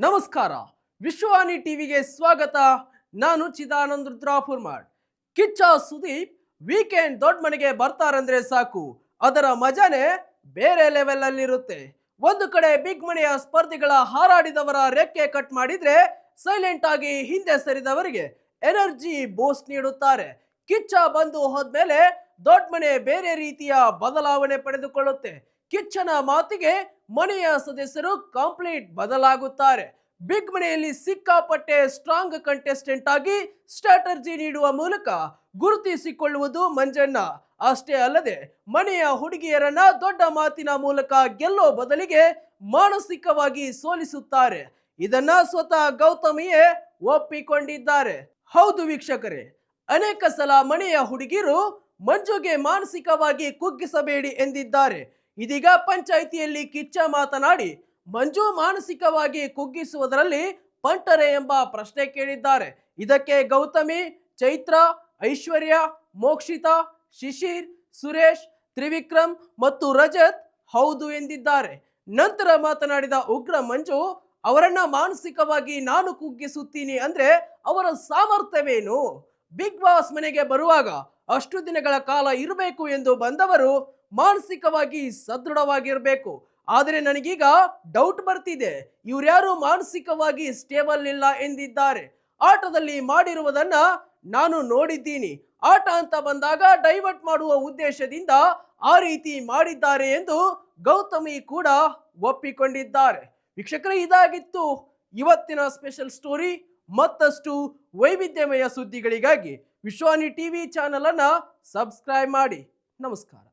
ನಮಸ್ಕಾರ. ವಿಶ್ವವಾಣಿ ಟಿವಿಗೆ ಸ್ವಾಗತ. ನಾನು ಚಿದಾನಂದ ರುದ್ರಾಪುರ್ಮಾಡ್. ಕಿಚ್ಚ ಸುದೀಪ್ ವೀಕೆಂಡ್ ದೊಡ್ಡ ಮನೆಗೆ ಬರ್ತಾರಂದ್ರೆ ಸಾಕು, ಅದರ ಮಜಾನೇ ಬೇರೆ ಲೆವೆಲ್ ಅಲ್ಲಿ ಇರುತ್ತೆ. ಒಂದು ಕಡೆ ಬಿಗ್ ಮನೆಯ ಸ್ಪರ್ಧಿಗಳ ಹಾರಾಡಿದವರ ರೆಕ್ಕೆ ಕಟ್ ಮಾಡಿದ್ರೆ, ಸೈಲೆಂಟ್ ಆಗಿ ಹಿಂದೆ ಸರಿದವರಿಗೆ ಎನರ್ಜಿ ಬೂಸ್ಟ್ ನೀಡುತ್ತಾರೆ. ಕಿಚ್ಚ ಬಂದು ಹೋದ್ಮೇಲೆ ದೊಡ್ಡ ಮನೆ ಬೇರೆ ರೀತಿಯ ಬದಲಾವಣೆ ಪಡೆದುಕೊಳ್ಳುತ್ತೆ. ಕಿಚ್ಚನ ಮಾತಿಗೆ ಮನೆಯ ಸದಸ್ಯರು ಕಂಪ್ಲೀಟ್ ಬದಲಾಗುತ್ತಾರೆ. ಬಿಗ್ ಮನೆಯಲ್ಲಿ ಸಿಕ್ಕಾಪಟ್ಟೆ ಸ್ಟ್ರಾಂಗ್ ಕಂಟೆಸ್ಟೆಂಟ್ ಆಗಿ ಸ್ಟ್ರಾಟರ್ಜಿ ನೀಡುವ ಮೂಲಕ ಗುರುತಿಸಿಕೊಳ್ಳುವುದು ಮಂಜಣ್ಣ. ಅಷ್ಟೇ ಅಲ್ಲದೆ ಮನೆಯ ಹುಡುಗಿಯರನ್ನ ದೊಡ್ಡ ಮಾತಿನ ಮೂಲಕ ಗೆಲ್ಲೋ ಬದಲಿಗೆ ಮಾನಸಿಕವಾಗಿ ಸೋಲಿಸುತ್ತಾರೆ. ಇದನ್ನ ಸ್ವತಃ ಗೌತಮಿಯೇ ಒಪ್ಪಿಕೊಂಡಿದ್ದಾರೆ. ಹೌದು ವೀಕ್ಷಕರೇ, ಅನೇಕ ಸಲ ಮನೆಯ ಹುಡುಗಿರು ಮಂಜುಗೆ ಮಾನಸಿಕವಾಗಿ ಕುಗ್ಗಿಸಬೇಡಿ ಎಂದಿದ್ದಾರೆ. ಇದೀಗ ಪಂಚಾಯಿತಿಯಲ್ಲಿ ಕಿಚ್ಚ ಮಾತನಾಡಿ ಮಂಜು ಮಾನಸಿಕವಾಗಿ ಕುಗ್ಗಿಸುವುದರಲ್ಲಿ ಪಂಟರೆ ಎಂಬ ಪ್ರಶ್ನೆ ಕೇಳಿದ್ದಾರೆ. ಇದಕ್ಕೆ ಗೌತಮಿ, ಚೈತ್ರ, ಐಶ್ವರ್ಯ, ಮೋಕ್ಷಿತಾ, ಶಿಶಿರ್, ಸುರೇಶ್, ತ್ರಿವಿಕ್ರಮ್ ಮತ್ತು ರಜತ್ ಹೌದು ಎಂದಿದ್ದಾರೆ. ನಂತರ ಮಾತನಾಡಿದ ಉಗ್ರ ಮಂಜು, ಅವರನ್ನ ಮಾನಸಿಕವಾಗಿ ನಾನು ಕುಗ್ಗಿಸುತ್ತೀನಿ ಅಂದ್ರೆ ಅವರ ಸಾಮರ್ಥ್ಯವೇನು? ಬಿಗ್ ಬಾಸ್ ಮನೆಗೆ ಬರುವಾಗ ಅಷ್ಟು ದಿನಗಳ ಕಾಲ ಇರಬೇಕು ಎಂದು ಬಂದವರು ಮಾನಸಿಕವಾಗಿ ಸದೃಢವಾಗಿರಬೇಕು. ಆದರೆ ನನಗೀಗ ಡೌಟ್ ಬರ್ತಿದೆ, ಇವ್ರ್ಯಾರು ಮಾನಸಿಕವಾಗಿ ಸ್ಟೇಬಲ್ ಇಲ್ಲ ಎಂದಿದ್ದಾರೆ. ಆಟದಲ್ಲಿ ಮಾಡಿರುವುದನ್ನ ನಾನು ನೋಡಿದ್ದೀನಿ. ಆಟ ಅಂತ ಬಂದಾಗ ಡೈವರ್ಟ್ ಮಾಡುವ ಉದ್ದೇಶದಿಂದ ಆ ರೀತಿ ಮಾಡಿದ್ದಾರೆ ಎಂದು ಗೌತಮಿ ಕೂಡ ಒಪ್ಪಿಕೊಂಡಿದ್ದಾರೆ. ವೀಕ್ಷಕರೇ, ಇದಾಗಿತ್ತು ಇವತ್ತಿನ ಸ್ಪೆಷಲ್ ಸ್ಟೋರಿ. ಮತ್ತಷ್ಟು ವೈವಿಧ್ಯಮಯ ಸುದ್ದಿಗಳಿಗಾಗಿ ವಿಶ್ವಾನಿ ಟಿವಿ ಚಾನೆಲ್ ಅನ್ನ ಸಬ್ಸ್ಕ್ರೈಬ್ ಮಾಡಿ. ನಮಸ್ಕಾರ.